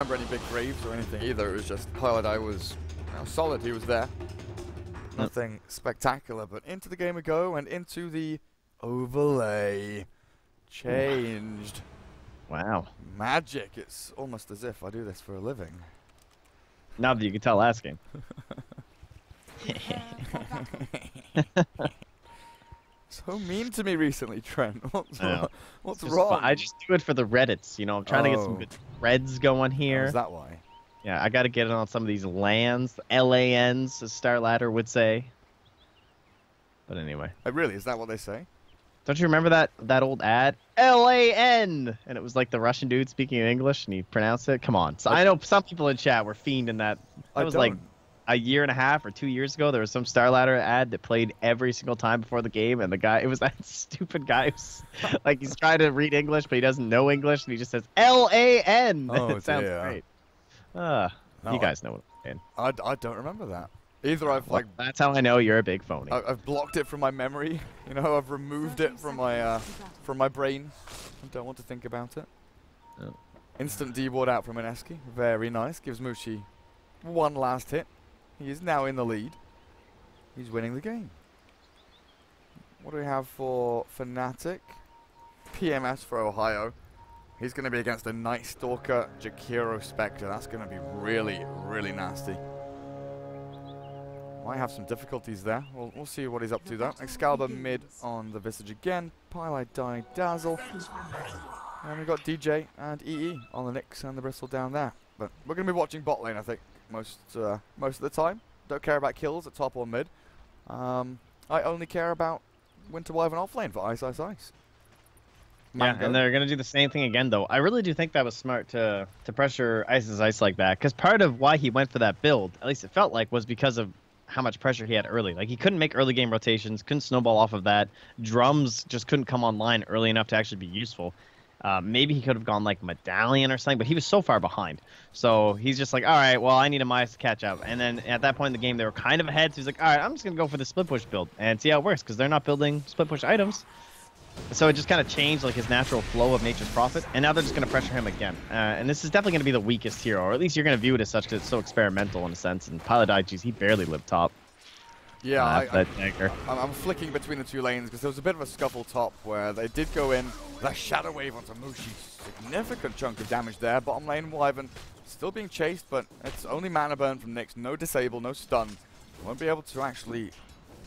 remember any big graves or anything either. It was just Paladai was solid. He was there. Nothing spectacular, but into the game we go, and into the overlay. Changed. Wow. Magic. It's almost as if I do this for a living. Now that you can tell last game. So mean to me recently, Trent. What's just wrong? I just do it for the Reddits, you know. I'm trying to get some good threads going here. Is that why? Yeah, I got to get it on some of these LANs, LANs, as Star Ladder would say. But anyway. Really? Is that what they say? Don't you remember that old ad? LAN! And it was like the Russian dude speaking in English, and he pronounced it. Come on. So I know some people in chat were fiending that. That was like a year and a half or 2 years ago. There was some Star Ladder ad that played every single time before the game, and the guy, it was that stupid guy who's like, he's trying to read English, but he doesn't know English, and he just says LAN. Oh, it sounds great. You guys know what I'm saying. I don't remember that. Either I've like... That's how I know you're a big phony. I've blocked it from my memory. You know, I've removed it from my brain. I don't want to think about it. Oh. Instant D-ward out from Mineski. Very nice. Gives Mushi one last hit. He is now in the lead. He's winning the game. What do we have for Fnatic? PMS for Ohio. He's going to be against a Night Stalker Jakiro Spectre. That's going to be really, really nasty. Might have some difficulties there. We'll see what he's up to though. Excalibur mid on the Visage again. Paladai Dazzle. And we've got DJ and EE on the Nyx and the Bristle down there. But we're going to be watching bot lane, I think, most of the time. Don't care about kills at top or mid. I only care about Winter Wyvern off lane for Ice Ice Ice. Yeah, and they're going to do the same thing again, though. I really do think that was smart to pressure Ice's Ice like that, because part of why he went for that build, at least it felt like, was because of how much pressure he had early. Like, he couldn't make early game rotations, couldn't snowball off of that. Drums just couldn't come online early enough to actually be useful. Maybe he could have gone, like, Medallion or something, but he was so far behind. So he's just like, all right, well, I need a Mice to catch up. And then at that point in the game, they were kind of ahead, so he's like, all right, I'm just going to go for the split push build and see how it works, because they're not building split push items. So it just kind of changed like his natural flow of Nature's Prophet, and now they're just going to pressure him again. And this is definitely going to be the weakest hero, or at least you're going to view it as such, because it's so experimental in a sense. And Paladai, geez, he barely lived top. Yeah, I'm flicking between the two lanes because there was a bit of a scuffle top where they did go in. That Shadow Wave onto Mushi, significant chunk of damage there. Bottom lane, Wyvern still being chased, but it's only mana burn from Nyx. No disable, no stun. Won't be able to actually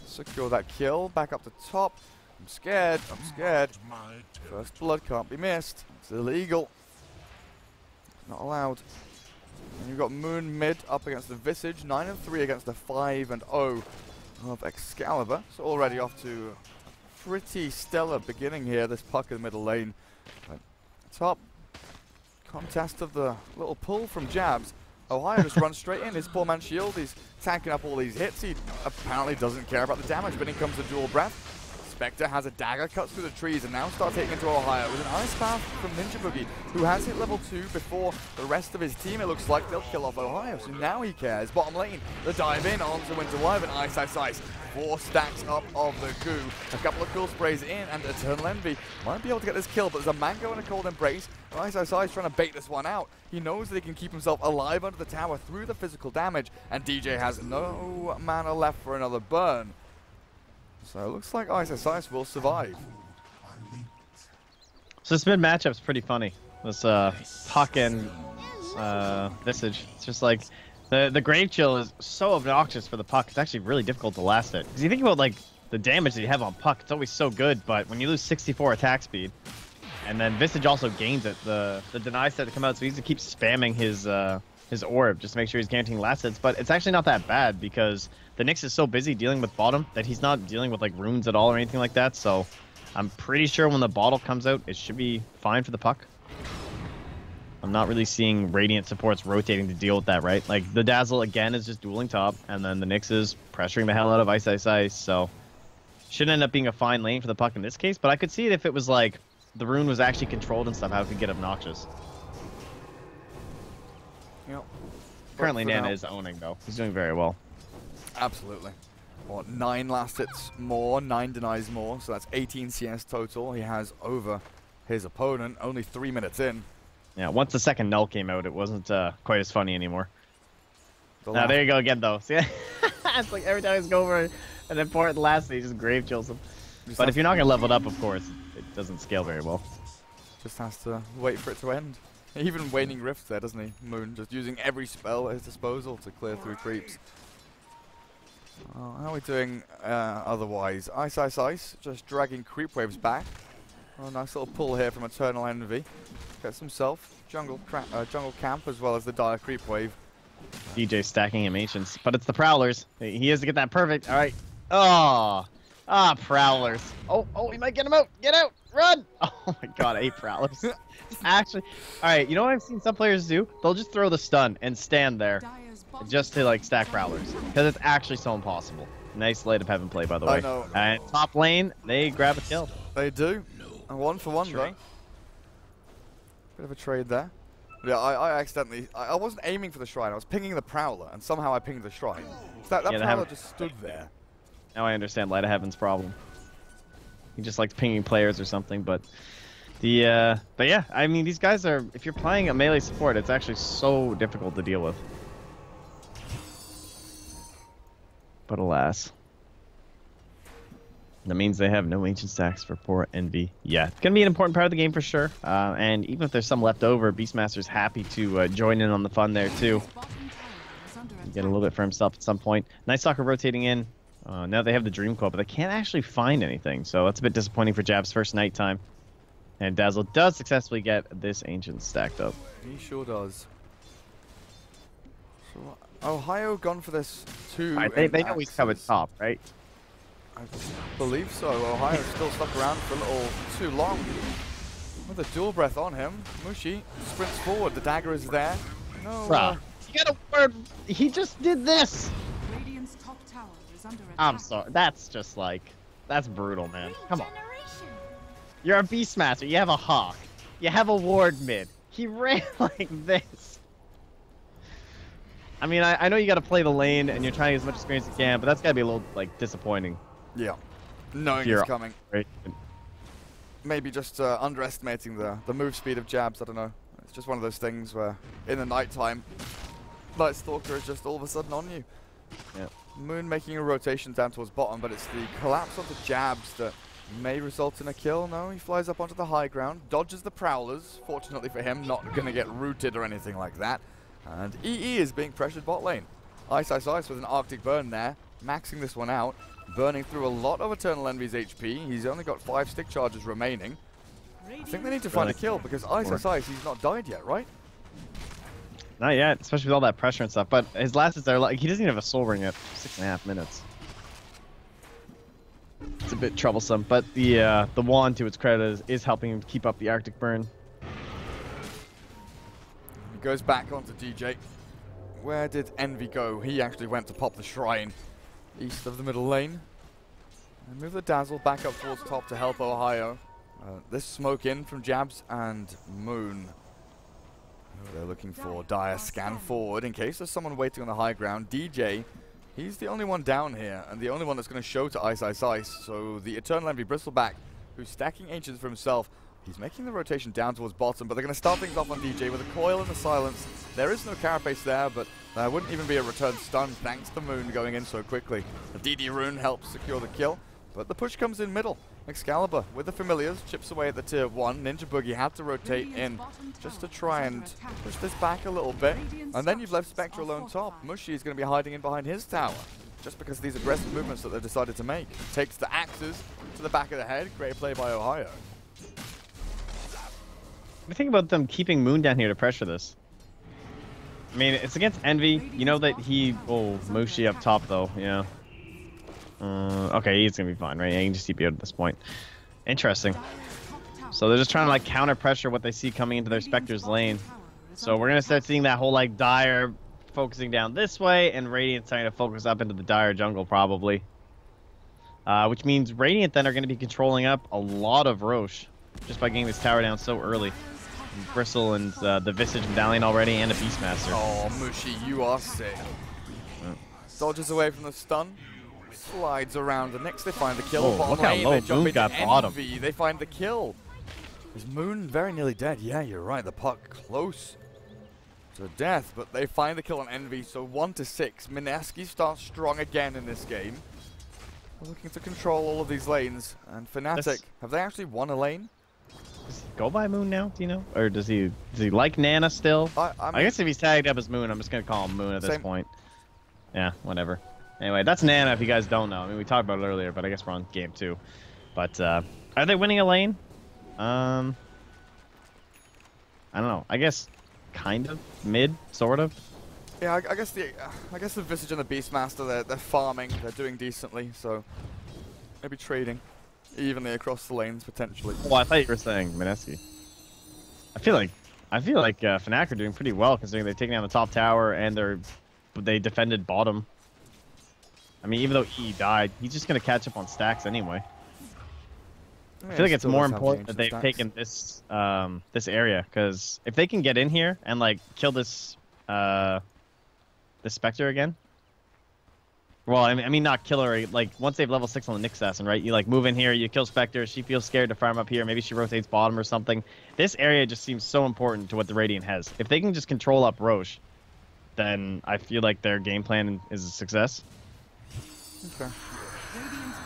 secure that kill. Back up to top. I'm scared. I'm scared. First blood can't be missed. It's illegal. It's not allowed. And you've got Moon mid up against the Visage. 9-3 against the 5-0 of Excalibur. So already off to a pretty stellar beginning here. This puck in the middle lane. But top contest of the little pull from Jabs. Ohio just runs straight in. His poor man Shield. He's tanking up all these hits. He apparently doesn't care about the damage. But in comes the dual breath. Spectre has a dagger, cuts through the trees, and now starts hitting into Ohio with an Ice Path from Ninja Boogie, who has hit level 2 before the rest of his team. It looks like they'll kill off Ohio, so now he cares. Bottom lane, the dive in onto Winter Wyvern, Ice Ice Ice. 4 stacks up of the goo. A couple of cool sprays in, and Eternal Envy might be able to get this kill, but there's a Mango and a Cold Embrace. Ice Ice Ice trying to bait this one out. He knows that he can keep himself alive under the tower through the physical damage, and DJ has no mana left for another burn. So it looks like Ice Ice Ice will survive. So this mid matchup's pretty funny. This Puck and Visage. It's just like the Grave Chill is so obnoxious for the Puck. It's actually really difficult to last it. Because you think about like the damage that you have on Puck, it's always so good. But when you lose 64 attack speed, and then Visage also gains it, the deny set to come out, so he needs to keep spamming his orb just to make sure he's guaranteeing last hits. But it's actually not that bad because the Nyx is so busy dealing with bottom that he's not dealing with like runes at all or anything like that. So I'm pretty sure when the bottle comes out, it should be fine for the Puck. I'm not really seeing Radiant supports rotating to deal with that, right? Like the Dazzle again is just dueling top, and then the Nyx is pressuring the hell out of Ice Ice Ice. So should end up being a fine lane for the Puck in this case. But I could see it if it was like the rune was actually controlled and stuff, how it could get obnoxious. Yep. Currently Nana is owning though. He's doing very well. Absolutely. What, 9 last hits more, 9 denies more, so that's 18 CS total. He has over his opponent, only 3 minutes in. Yeah, once the second null came out, it wasn't quite as funny anymore. Now there you go again, though. See, it's like every time he's go over an important last, he just grave chills him. But if you're not gonna level it up, of course, it doesn't scale very well. Just has to wait for it to end. Even waning rift there, doesn't he? Moon just using every spell at his disposal to clear through creeps. How are we doing otherwise? Ice, Ice, Ice, just dragging creep waves back. Oh, nice little pull here from Eternal Envy. Gets himself jungle camp as well as the dire creep wave. DJ stacking him ancients, but it's the Prowlers. He has to get that perfect. All right. Oh, Prowlers. Oh, he might get him out. Get out. Run. Oh my God, I hate Prowlers. Actually, all right. You know what I've seen some players do? They'll just throw the stun and stand there just to like stack Prowlers because it's actually so impossible. Nice light of heaven play, by the way. I know. And top lane, they grab a kill. They do. A 1 for 1 though. Bit of a trade there. Yeah, I accidentally... I wasn't aiming for the shrine. I was pinging the Prowler, and somehow I pinged the shrine. So that Prowler just stood there. Now I understand Light of Heaven's problem. He just likes pinging players or something, but... But yeah, I mean, these guys are... If you're playing a melee support, it's actually so difficult to deal with. But alas... That means they have no ancient stacks for poor Envy. Yeah, it's going to be an important part of the game for sure. And even if there's some left over, Beastmaster's happy to join in on the fun there too. Get a little bit for himself at some point. Nice Soccer rotating in. Now they have the Dream Coil, but they can't actually find anything. So that's a bit disappointing for Jab's first nighttime. And Dazzle does successfully get this ancient stacked up. He sure does. So, Ohio gone for this too. Right, they know he's covered top, right? I believe so. Ohio's still stuck around for a little too long. With a dual breath on him, Mushi sprints forward. The dagger is there. No. Bruh, you got a word. He just did this. Radiant's top tower is under attack. I'm sorry. That's just like, that's brutal, man. Come on. You're a Beastmaster. You have a Hawk. You have a ward mid. He ran like this. I mean, I know you got to play the lane and you're trying to get as much experience as you can, but that's got to be a little like disappointing. Yeah, knowing it's coming. Right. Maybe just underestimating the move speed of Jabs, I don't know. It's just one of those things where in the nighttime, Night Stalker is just all of a sudden on you. Yeah. Moon making a rotation down towards bottom, but it's the collapse onto Jabs that may result in a kill. No, he flies up onto the high ground, dodges the Prowlers. Fortunately for him, not going to get rooted or anything like that. And EE is being pressured bot lane. Ice, Ice, Ice with an Arctic Burn there, maxing this one out. Burning through a lot of Eternal Envy's HP. He's only got 5 stick charges remaining. I think they need to find a kill because Ice, Ice, Ice, he's not died yet, right? Not yet, especially with all that pressure and stuff. But his last is there, like he doesn't even have a soul ring yet. 6.5 minutes. It's a bit troublesome, but the wand, to its credit, is helping him keep up the Arctic Burn. He goes back onto DJ. Where did Envy go? He actually went to pop the shrine. East of the middle lane. And move the Dazzle back up towards top to help Ohio. This smoke in from Jabs and Moon. They're looking for Dire scan forward in case there's someone waiting on the high ground. DJ, he's the only one down here and the only one that's going to show to Ice, Ice, Ice. So the Eternal Envy Bristleback, who's stacking Ancients for himself, he's making the rotation down towards bottom, but they're going to start things off on DJ with a coil in the silence. There is no carapace there, but there wouldn't even be a return stun thanks to Moon going in so quickly. The DD rune helps secure the kill, but the push comes in middle. Excalibur with the familiars chips away at the tier 1. Ninja Boogie had to rotate in just to try and push this back a little bit. And then you've left Spectre alone top. Mushi is going to be hiding in behind his tower just because of these aggressive movements that they've decided to make. Takes the axes to the back of the head. Great play by Ohio. What do you think about them keeping Moon down here to pressure this? I mean, it's against Envy. You know that he will Mushi up top, though. Yeah. Okay, he's gonna be fine, right? Yeah, he can just TP out at this point. Interesting. So they're just trying to like counter pressure what they see coming into their Spectre's lane. So we're gonna start seeing that whole like Dire focusing down this way, and Radiant starting to focus up into the Dire jungle probably. Which means Radiant then are gonna be controlling up a lot of Roche just by getting this tower down so early. Bristle and the Visage Medallion already, and a Beastmaster. Oh, Mushi, you are sick. Dodges away from the stun, slides around, and next they find the kill. Oh, look how low Moon got bottom. They find the kill. Is Moon very nearly dead? Yeah, you're right. The puck close to death, but they find the kill on Envy, so 1-6. Mineski starts strong again in this game. We're looking to control all of these lanes, and Fnatic, have they actually won a lane? Does he go by Moon now, do you know? Or does he like Nana still? I guess if he's tagged up as Moon, I'm just going to call him Moon at this point. Yeah, whatever. Anyway, that's Nana if you guys don't know. I mean, we talked about it earlier, but I guess we're on game 2. But, are they winning a lane? I don't know. I guess kind of mid, sort of. Yeah, I guess the Visage and the Beastmaster, they're farming, they're doing decently, so maybe trading evenly across the lanes potentially. Well, I thought you were saying Mineski. I feel like Fnatic are doing pretty well considering they've taken down the top tower and they defended bottom. I mean, even though E died, he's just gonna catch up on stacks anyway. I feel like it's more important that they've taken this this area, because if they can get in here and like kill this Spectre again. Well, I mean not kill her. Like once they've level 6 on the Nick Assassin, right? You like move in here, you kill Spectre. She feels scared to farm up here. Maybe she rotates bottom or something. This area just seems so important to what the Radiant has. If they can just control up Roche, then I feel like their game plan is a success. Okay.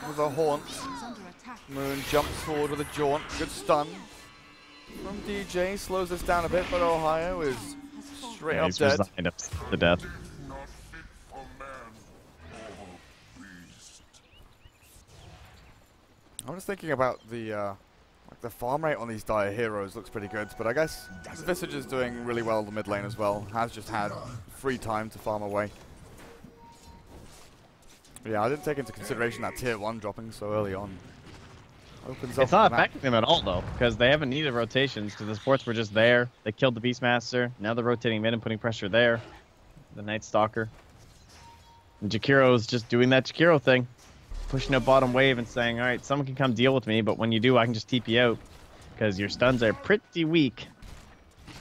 With a haunt. Moon jumps forward with a jaunt. Good stun from DJ. Slows us down a bit, but Ohio is straight up dead. Resigned up to death. I'm just thinking about the farm rate on these Dire heroes looks pretty good, but I guess Visage is doing really well in the mid lane as well. Has just had free time to farm away. Yeah, I didn't take into consideration that tier 1 dropping so early on. It's not affecting them at all, though, because they haven't needed rotations, because the supports were just there. They killed the Beastmaster. Now they're rotating mid and putting pressure there. The Night Stalker. And Jakiro's just doing that Jakiro thing. Pushing a bottom wave and saying, alright, someone can come deal with me, but when you do, I can just TP you out. Because your stuns are pretty weak.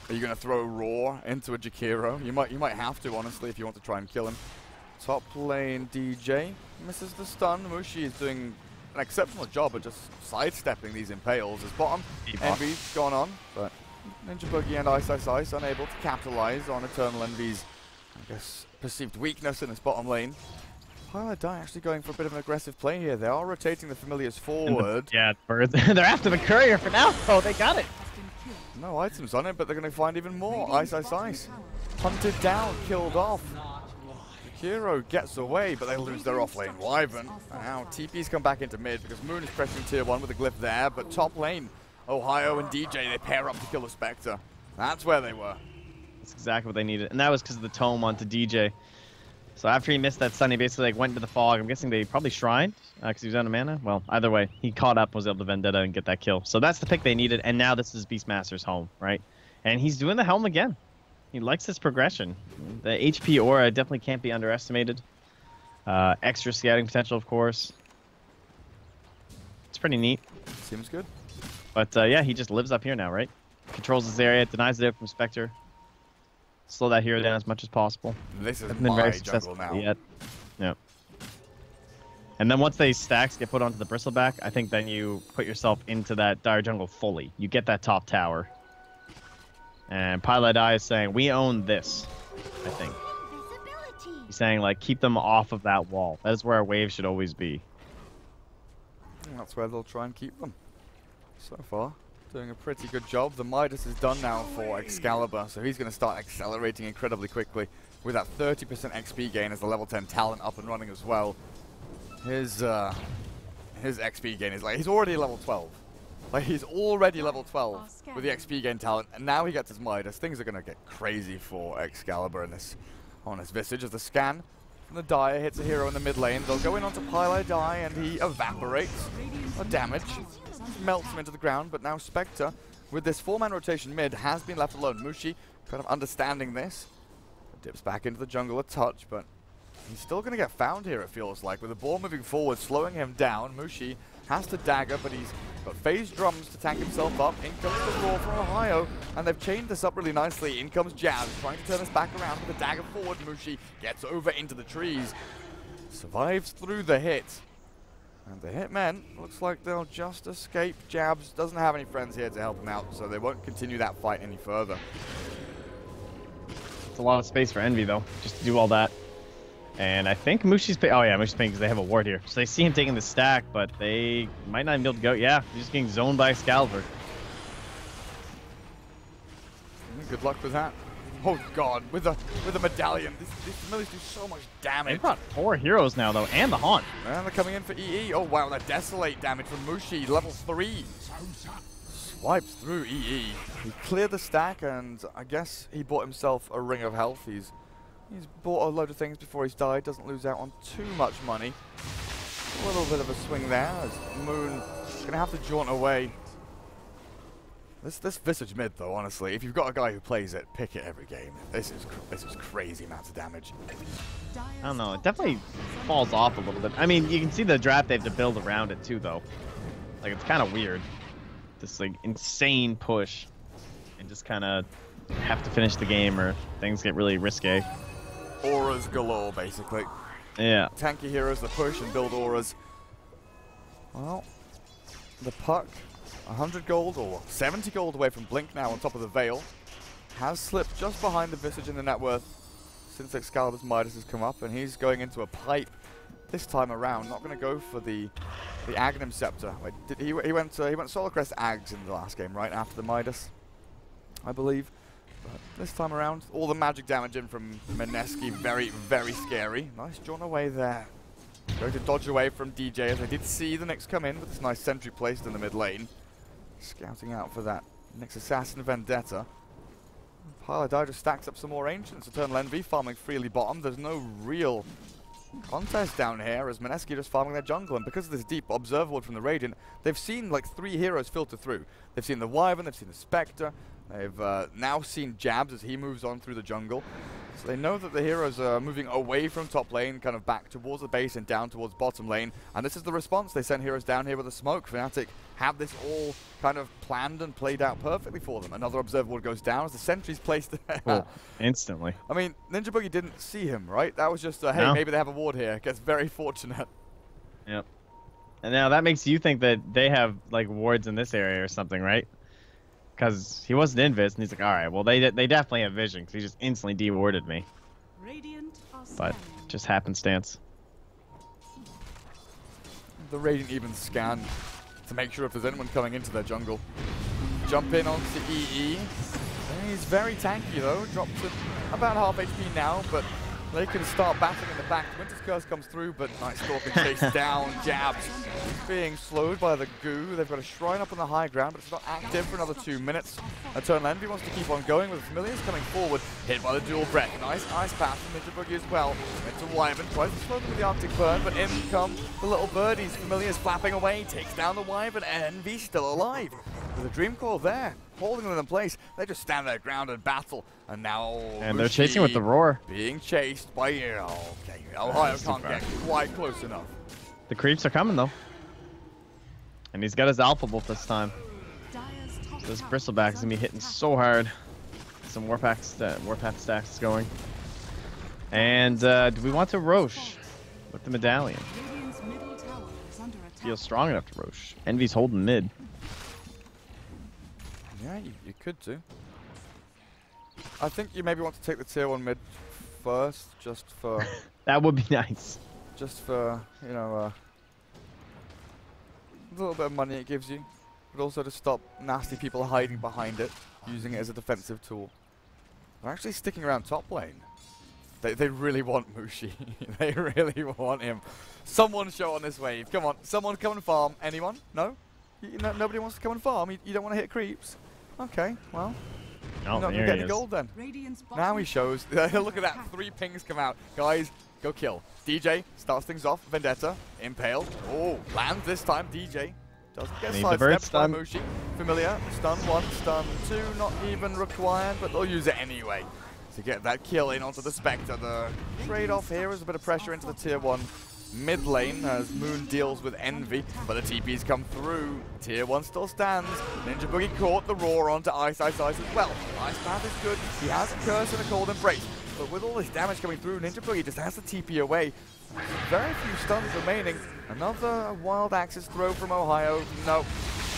Are you going to throw Roar into a Jakiro? You might have to, honestly, if you want to try and kill him. Top lane DJ misses the stun. Mushi is doing an exceptional job of just sidestepping these impales. His bottom Envy's gone on, but Ninja Boogie and Ice unable to capitalize on Eternal Envy's, I guess, perceived weakness in his bottom lane. Pilot Die actually going for a bit of an aggressive play here. They are rotating the familiars forward. Yeah, they're after the courier for now. Oh, they got it. No items on it, but they're going to find even more. Ice. Hunted down, killed off. Hero gets away, but they lose their offlane Wyvern. And now TP's come back into mid because Moon is pressing tier 1 with a glyph there, but top lane, Ohio and DJ, they pair up to kill the Spectre. That's where they were. That's exactly what they needed, and that was because of the tome onto DJ. So after he missed that stun, he basically like went into the fog. I'm guessing they probably shrined because he was out of mana. Well, either way, he caught up, was able to Vendetta and get that kill. So that's the pick they needed, and now this is Beastmaster's home, right? And he's doing the helm again. He likes his progression. The HP aura definitely can't be underestimated. Extra scouting potential, of course. It's pretty neat. Seems good. But yeah, he just lives up here now, right? Controls this area, denies it from Spectre. Slow that hero down as much as possible. This is my jungle now. Yet. Yeah. And then once they stacks get put onto the Bristleback, I think then you put yourself into that Dire jungle fully. You get that top tower. And Pilot Eye is saying, we own this, I think. He's saying, like, keep them off of that wall. That is where our wave should always be. And that's where they'll try and keep them. So far, doing a pretty good job. The Midas is done now for Excalibur, so he's going to start accelerating incredibly quickly with that 30% XP gain as the level 10 talent up and running as well. His XP gain is like, he's already level 12. Like, he's already level 12 with the XP gain talent, and now he gets his Midas. Things are going to get crazy for Excalibur in this, on his Visage. As the scan from the Dire hits a hero in the mid lane, they'll go in onto Pilot Die, and he evaporates a damage. Melts him into the ground, but now Spectre, with this 4-man rotation mid, has been left alone. Mushi kind of understanding this. Dips back into the jungle a touch, but he's still going to get found here, it feels like. With the ball moving forward, slowing him down, Mushi has to dagger, but he's got phase drums to tank himself up. In comes the roar from Ohio, and they've chained this up really nicely. In comes Jazz, trying to turn us back around with a dagger forward. Mushi gets over into the trees, survives through the hit, And the Hitmen, looks like they'll just escape. Jabs doesn't have any friends here to help him out, so they won't continue that fight any further. It's a lot of space for Envy, though, just to do all that. And I think Mushi's paying. Oh, yeah, Mushi's paying because they have a ward here. So they see him taking the stack, but they might not even be able to go. Yeah, he's just getting zoned by Excalibur. Good luck with that. Oh, God, with the medallion. These familiars do so much damage. They've got 4 heroes now, though, and the Haunt. And they're coming in for EE. Oh, wow, that Desolate damage from Mushi, level 3. Swipes through EE. He cleared the stack, and I guess he bought himself a Ring of Health. He's bought a load of things before he's died. Doesn't lose out on too much money. A little bit of a swing there as Moon going to have to jaunt away. This Visage mid, though, honestly, if you've got a guy who plays it, pick it every game. This is crazy amounts of damage. I don't know. It definitely falls off a little bit. I mean, you can see the draft they have to build around it, too, though. Like, it's kind of weird. This, like, insane push. And just kind of have to finish the game or things get really risque. Auras galore, basically. Yeah. Tanky heroes that push and build auras. Well, the puck, 100 gold or 70 gold away from Blink now on top of the Veil. Has slipped just behind the Visage in the net worth since Excalibur's Midas has come up, and he's going into a pipe this time around. Not going to go for the Aghanim Scepter. He went Solar Crest Ags in the last game, right after the Midas, I believe. But this time around, all the magic damage in from Mineski, very, very scary. Nice drawn away there. Going to dodge away from DJ as I did see the Nyx come in with this nice sentry placed in the mid lane. Scouting out for that Nyx Assassin Vendetta. Paladar just stacks up some more Ancients. Eternal Envy farming freely bottom. There's no real contest down here as Mineski just farming their jungle, and because of this deep Observer Ward from the Radiant, they've seen like 3 heroes filter through. They've seen the Wyvern, they've seen the Spectre, they've now seen Jabs as he moves on through the jungle. So they know that the heroes are moving away from top lane, kind of back towards the base and down towards bottom lane. And this is the response. They send heroes down here with a smoke. Fnatic have this all kind of planned and played out perfectly for them. Another Observer Ward goes down as the sentry's placed there. Oh, instantly. I mean, Ninja Boogie didn't see him, right? That was just, hey, maybe they have a ward here. Gets very fortunate. Yep. And now that makes you think that they have, like, wards in this area or something, right? Because he wasn't invis, and he's like, all right, well, they definitely have vision, because he just instantly de-warded me. But just happenstance. The Radiant even scan to make sure if there's anyone coming into their jungle. Jump in onto EE. And he's very tanky, though. Drops to about half HP now, but they can start battling in the back. Winter's Curse comes through, but Night Stalker chase down. Jabs being slowed by the goo. They've got a shrine up on the high ground, but it's not active for another 2 minutes. Eternal Envy wants to keep on going with Familiars coming forward. Hit by the dual breath. Nice ice path from Ninja Boogie as well. Into Wyvern. Tries to slow them with the Arctic Burn, but in come the little birdies. Familiars flapping away. Takes down the Wyvern. Envy still alive. With a Dream Core there, holding them in place. They just stand their ground and battle. And now and they're chasing with the roar. Being chased by okay. Ohio can't get quite close enough. The creeps are coming though. And he's got his Alpha Bolt this time. This Bristleback is gonna be hitting so hard. Some Warpath stacks going. And do we want to Roche with the medallion? Feels strong enough to Roche. Envy's holding mid. Yeah, you could do. I think you maybe want to take the tier 1 mid first, just for... That would be nice. Just for, you know, a little bit of money it gives you, but also to stop nasty people hiding behind it, using it as a defensive tool. They're actually sticking around top lane. They really want Mushi. They really want him. Someone show on this wave. Come on, someone come and farm. Anyone? No? Nobody wants to come and farm? You don't want to hit creeps? Okay, well... Oh, you're not going to get any gold then. Now he shows. Look at that. 3 pings come out. Guys, go kill. DJ starts things off. Vendetta. Impale. Oh, lands this time. DJ doesn't get sidestepped by Mushi. Familiar. Stun 1, stun 2. Not even required, but they'll use it anyway to get that kill in onto the Spectre. The trade-off here is a bit of pressure into the tier 1 mid lane as Moon deals with Envy, but the TPs come through. Tier 1 still stands. Ninja Boogie caught the roar onto Ice as well. Ice Path is good. He has a Curse and a Cold Embrace. but with all this damage coming through, Ninja Boogie just has to TP away. Very few stuns remaining. Another wild axis throw from Ohio. No,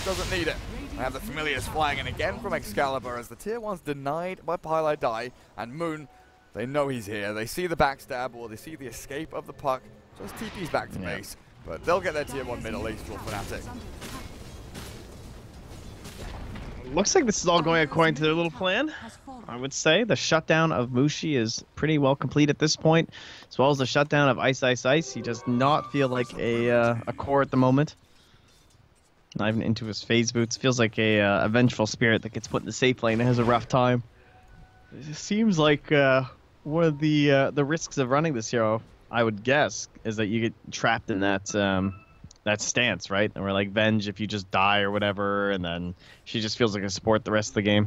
doesn't need it. I have the Familiars flying in again from Excalibur as the tier 1's denied by Pile Die, and Moon, they know he's here. They see the backstab or they see the escape of the puck. Just TP's back to base, but they'll get their tier 1 mid at least for Fnatic. Looks like this is all going according to their little plan. I would say the shutdown of Mushi is pretty well complete at this point, as well as the shutdown of Ice Ice Ice. He does not feel like a core at the moment. Not even into his phase boots. Feels like a vengeful spirit that gets put in the safe lane and has a rough time. It seems like one of the risks of running this hero, I would guess, is that you get trapped in that that stance, right? And we're like Venge if you just die or whatever, and then she just feels like a support the rest of the game.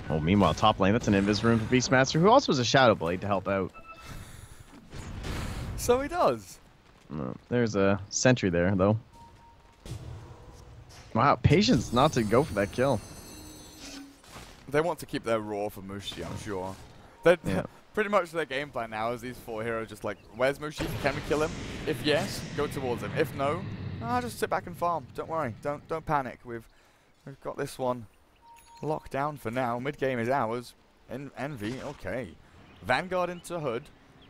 Oh, meanwhile, top lane, that's an invis rune for Beastmaster, who also has a Shadow Blade to help out. So he does. There's a sentry there, though. Wow, patience not to go for that kill. They want to keep their raw for Mushi, I'm sure. Pretty much their game plan now is these 4 heroes just like, where's Mushi? Can we kill him? If yes, go towards him. If no, just sit back and farm. Don't worry. Don't panic. We've got this one locked down for now. Mid game is ours. Envy, okay. Vanguard into Hood,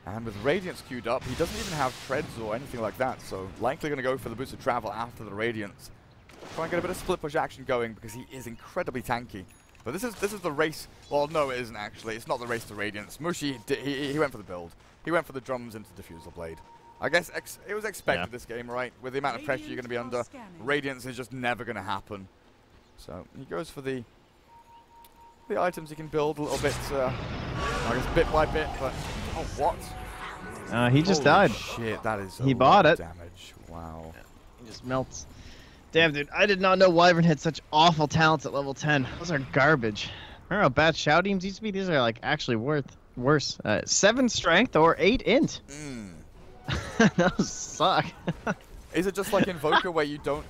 and with Radiance queued up, he doesn't even have treads or anything like that, so likely going to go for the boost of travel after the Radiance. Try and get a bit of split push action going because he is incredibly tanky. But this is the race. Well, no, it isn't actually. It's not the race to Radiance. Mushi, he went for the build. He went for the drums into Diffusal Blade. I guess it was expected this game, right? With the amount of pressure you're going to be under, Radiance is just never going to happen. So he goes for the items he can build a little bit, I guess bit by bit. But oh, what? He just died. Shit, that is. He bought it. Damage. Wow. He just melts. Damn, dude, I did not know Wyvern had such awful talents at level 10. Those are garbage. Remember how bad Shadow teams used to be? These are like actually worse. 7 strength or 8 int. Those suck. Is it just like Invoker where you don't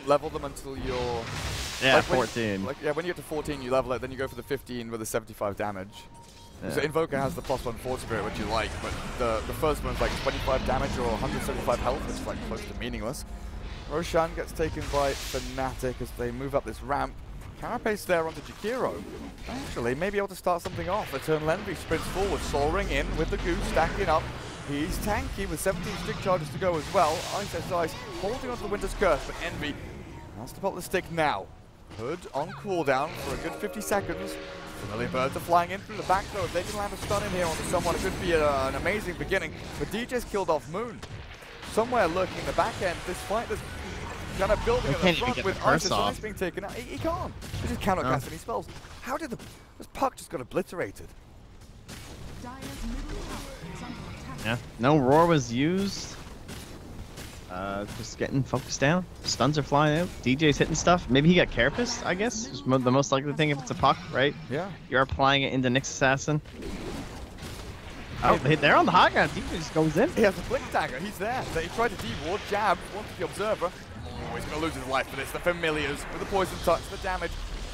level them until you're 14? When you get to 14 you level it, then you go for the 15 with the 75 damage. Yeah. So Invoker has the +1 Force Spirit, which you like, but the first one's like 25 damage or 175 health, which is like close to meaningless. Roshan gets taken by Fnatic as they move up this ramp. Carapace there onto Jakiro. Actually, maybe able to start something off. Eternal Envy sprints forward, Soul Ring in with the Goose stacking up. He's tanky with 17 stick charges to go as well. Ice holding onto the Winter's Curse, but Envy has to pop the stick now. Hood on cooldown for a good 50 seconds. Familiar Birds are flying in through the back though. If they can land a stun in here onto someone, it could be an amazing beginning. But DJ's killed off Moon. Somewhere lurking in the back end, this fight is kind of building at the front with Ice being taken out. He can't. He just cannot cast any spells. How did this puck just got obliterated? Yeah, no roar was used. Just getting focused down. Stuns are flying out. DJ's hitting stuff. Maybe he got Carapace, I guess. Just the most likely thing if it's a puck, right? Yeah. You're applying it into Nyx Assassin. Oh, they're on the high ground. DJ just goes in. He has a Blink Dagger. He's there. He tried to de-ward, jab, wanted the Observer. Oh, he's going to lose his life for this. The Familiars with the Poison Touch, the damage.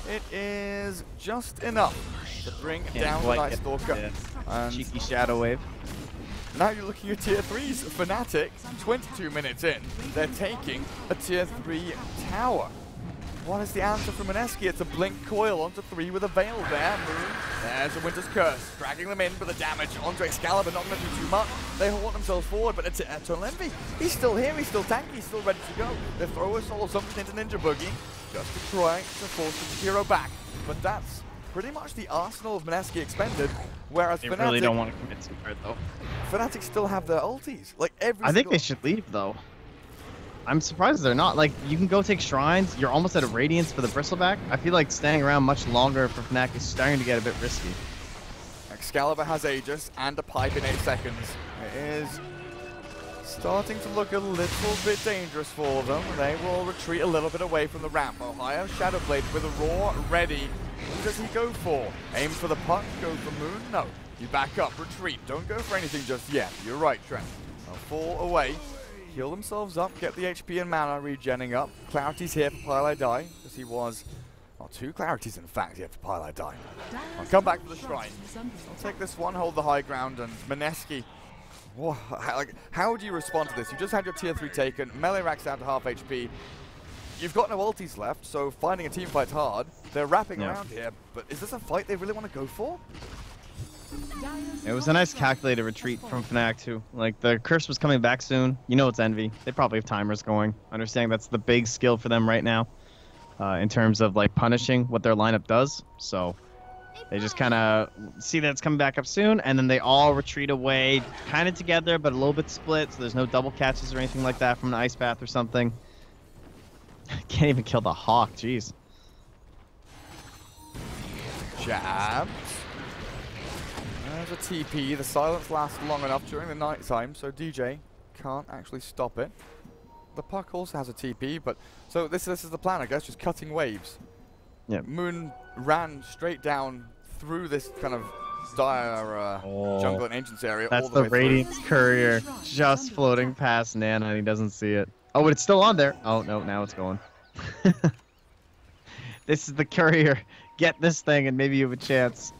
It is just enough to bring down the Night Stalker. And cheeky Shadow Wave. Now you're looking at tier 3s. Fnatic, 22 minutes in, they're taking a tier 3 tower. What is the answer from Mineski? It's a Blink Coil onto 3 with a Veil there. Moon, there's a Winter's Curse, dragging them in for the damage onto Excalibur, not going to do too much. They hold themselves forward, but it's Eternal Envy. He's still here, he's still tanky, he's still ready to go. They throw a Soul something into Ninja Boogie, just to try to force the hero back. But that's pretty much the arsenal of Mineski expended, whereas they Fnatic really don't want to commit to it though. Fnatic still have their ultis. Like every I think they should leave though. I'm surprised they're not. Like, you can go take shrines. You're almost at a Radiance for the Bristleback. I feel like staying around much longer for Fnatic is starting to get a bit risky. Excalibur has Aegis and a pipe in 8 seconds. It is starting to look a little bit dangerous for them. They will retreat a little bit away from the ramp. Ohio Shadowblade with a roar ready. Who does he go for? Aim for the puck, go for Moon? No. You back up, retreat. Don't go for anything just yet. You're right, Trent. They'll fall away. Heal themselves up, get the HP and mana regenning up. Clarity's here for Pile Die, because he was Well, 2 clarities, in fact, yet for Pile die. I'll come back to the shrine. I'll take this one, hold the high ground, and Mineski. Whoa, how do you respond to this? You just had your tier 3 taken, melee racks down to half HP. You've got no ultis left, so finding a team fight's hard. They're wrapping around here, but is this a fight they really want to go for? It was a nice calculated retreat from Fnatic too. Like, the curse was coming back soon. You know it's Envy. They probably have timers going. Understanding that's the big skill for them right now, in terms of like punishing what their lineup does. So they just kind of see that it's coming back up soon, and then they all retreat away, kind of together, but a little bit split. So there's no double catches or anything like that from an ice path or something. Can't even kill the Hawk. Jeez. Jabs. There's a TP. The silence lasts long enough during the night time, so DJ can't actually stop it. The puck also has a TP, but so this is the plan, I guess, just cutting waves. Yeah. Moon ran straight down through this kind of dire jungle and ancients area. That's all the the way Radiance through. Courier just floating past Nana, and he doesn't see it. Oh, but it's still on there. Oh no, now it's going. This is the Courier. Get this thing, and maybe you have a chance.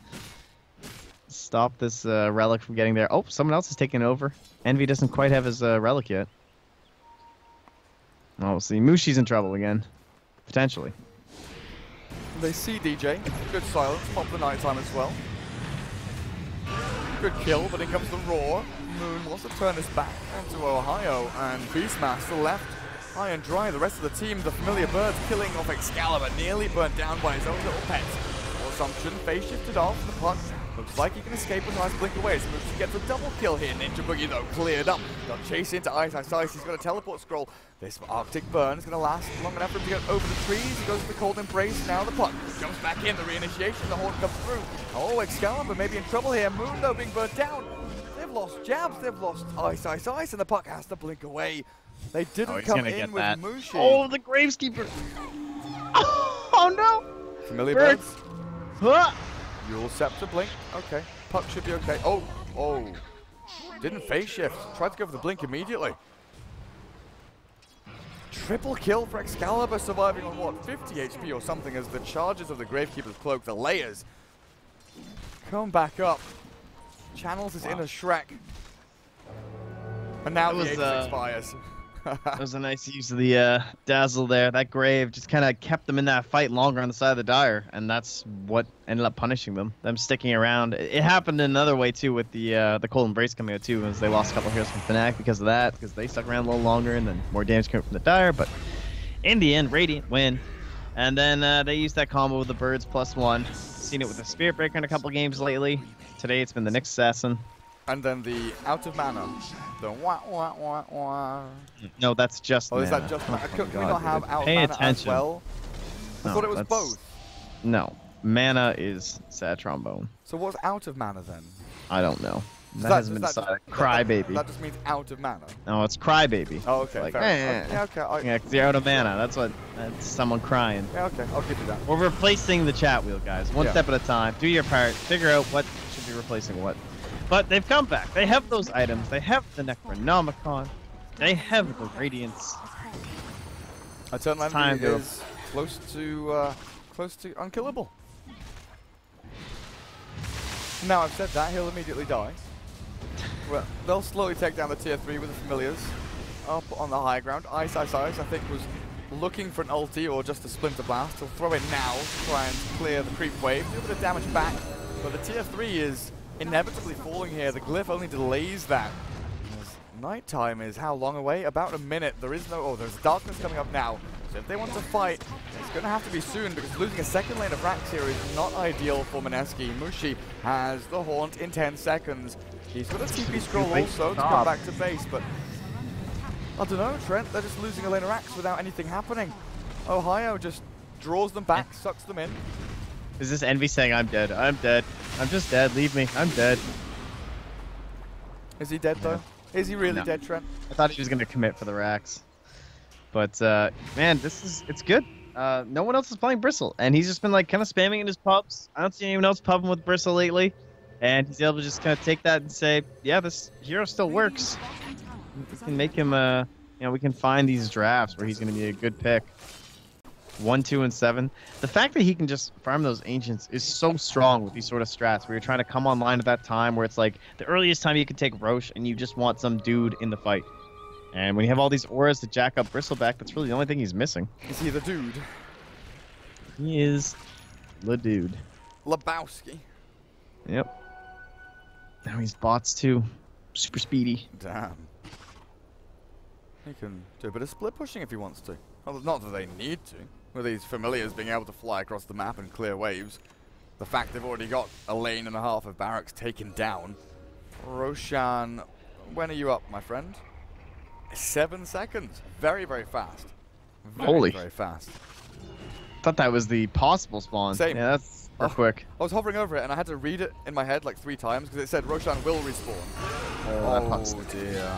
Stop this relic from getting there. Oh, someone else is taking over. Envy doesn't quite have his relic yet. Oh, we'll see. Mushi's in trouble again. Potentially. They see DJ. Good silence. Pop the nighttime as well. Good kill, but in comes the roar. Moon wants to turn this back onto Ohio, and Beastmaster left high and dry. The rest of the team, the familiar birds, killing off Excalibur, nearly burnt down by his own little pets. Assumption, phase shifted off, the puck looks like he can escape with a nice blink away. So Moochie gets a double kill here. Ninja Boogie, though, cleared up. Got chased into Ice. He's got a teleport scroll. This Arctic burn is going to last long enough for him to get over the trees. He goes to the cold embrace. Now the puck jumps back in. The reinitiation, the horn comes through. Oh, Excalibur may be in trouble here. Moon, though, being burnt down. They've lost jabs. They've lost Ice. And the puck has to blink away. They didn't come in with Mushi. Oh, the Graveskeeper. Oh, no. Familiar birds. Yule Scepter blink. Okay. Puck should be okay. Oh. Didn't phase shift. Tried to go for the blink immediately. Triple kill for Excalibur, surviving on what, 50 HP or something, as the charges of the Gravekeeper's cloak, the layers, come back up. Channels his inner Shrek. And now the Aegis expires. That was a nice use of the dazzle there. That Grave just kind of kept them in that fight longer on the side of the Dire, and that's what ended up punishing them. Them sticking around. It happened in another way too with the Cold Embrace coming out too, as they lost a couple heroes from Fnatic because of that, because they stuck around a little longer, and then more damage came from the Dire. But in the end, Radiant win, and then they used that combo with the Birds +1. Seen it with the Spirit Breaker in a couple games lately. Today it's been the Nyx Assassin. And then the out of mana. The wah wah wah wah. No, that's just mana. Is that just mana? Can we not have out Pay mana attention. as well? I thought it was both. No. Mana is sad trombone. So what's out of mana then? I don't know. That hasn't been decided. Crybaby. That just means out of mana. No, it's Crybaby. Oh, okay. Like, Yeah, okay. Yeah, because you're out of mana. That's someone crying. Yeah, okay. I'll give you that. We're replacing the chat wheel, guys. One step at a time. Do your part. Figure out what should be replacing what. But they've come back. They have those items. They have the Necronomicon. They have the Radiance. Eternal Envy is close to unkillable. Now I've said that, he'll immediately die. Well, they'll slowly take down the tier 3 with the familiars. Up on the high ground. Ice, I think, was looking for an ulti or just a Splinter Blast. He'll throw it now to try and clear the creep wave. Do a bit of damage back. But the tier 3 is inevitably falling here. The glyph only delays that. Nighttime is how long away? About a minute. There's darkness coming up now. So if they want to fight, it's going to have to be soon, because losing a second lane of racks here is not ideal for Mineski. Mushi has the haunt in 10 seconds. He's got a TP scroll also to come back to base, but I don't know, Trent, they're just losing a lane of racks without anything happening. Ohio just draws them back, sucks them in. Is this Envy saying, I'm dead, I'm dead, I'm just dead, leave me, I'm dead? Is he dead though? Is he really dead, Trent? I thought he was going to commit for the racks. But, man, it's good. No one else is playing Bristle, and he's just been, like, kind of spamming in his pubs. I don't see anyone else pubbing with Bristle lately. And he's able to just kind of take that and say, yeah, this hero still works. We can make him, we can find these drafts where he's going to be a good pick. 1, 2, and 7. The fact that he can just farm those ancients is so strong with these sort of strats where you're trying to come online at that time where it's like the earliest time you can take Roche and you just want some dude in the fight. And when you have all these auras to jack up Bristleback, that's really the only thing he's missing. Is he the dude? He is the dude. Lebowski. Yep. Now he's bots too. Super speedy. Damn. He can do a bit of split pushing if he wants to. Well, not that they need to. With these familiars being able to fly across the map and clear waves. The fact they've already got a lane and a half of barracks taken down. Roshan, when are you up, my friend? 7 seconds. Very, very fast. Very, very fast. Thought that was the possible spawn. Same. Yeah, that's quick. I was hovering over it and I had to read it in my head like 3 times because it said Roshan will respawn. Oh dear.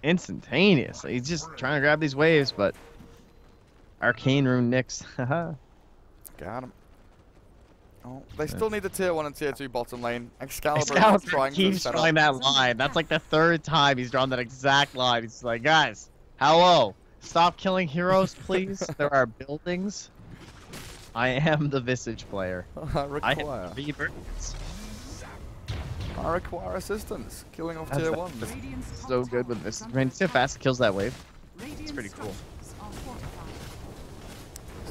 Instantaneous. He's just trying to grab these waves, but Arcane Rune Nyx. Haha. Got him. Oh, they still need the tier 1 and tier 2 bottom lane. Excalibur keeps drawing that line. That's like the 3rd time he's drawn that exact line. He's like, guys, hello. Stop killing heroes, please. There are buildings. I am the Visage player. I have 3 birds. I require assistance. Killing off tier 1. So good with this. I mean, see how fast it kills that wave? It's pretty cool.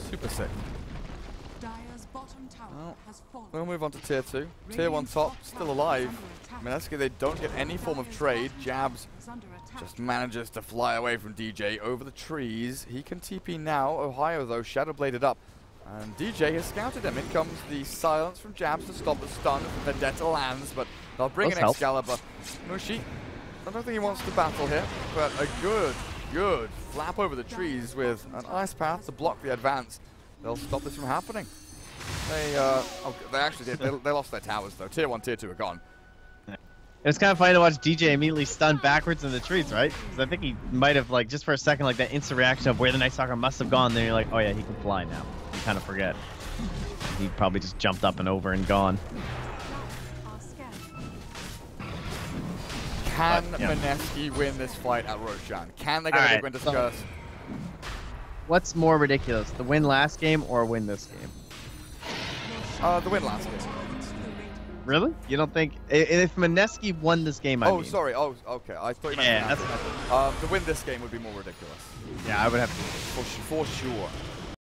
Super sick. Well, we'll move on to tier 2. Tier 1 top, still alive. Mineski, they don't get any form of trade. Jabs just manages to fly away from DJ over the trees. He can TP now. Ohio, though, shadow bladed up. And DJ has scouted him. In comes the silence from Jabs to stop the stun. Vendetta lands, but they'll bring in Excalibur. Mushi, I don't think he wants to battle here, but a good flap over the trees with an ice path to block the advance. They'll stop this from happening. They actually did. They lost their towers, though. Tier 1, tier 2 are gone. It was kind of funny to watch DJ immediately stun backwards in the trees, right? Because I think he might have, like, just for a second, like, that instant reaction of where the Night Stalker must have gone. Then you're like, oh yeah, he can fly now. You kind of forget. He probably just jumped up and over and gone. Can Mineski win this fight at Roshan? Can they get a big win to discuss? What's more ridiculous, the win last game or win this game? The win last game. Really? You don't think if Mineski won this game? I mean. Sorry. Oh, okay. I thought you meant that's the win this game would be more ridiculous. Yeah, I would have to. For sure.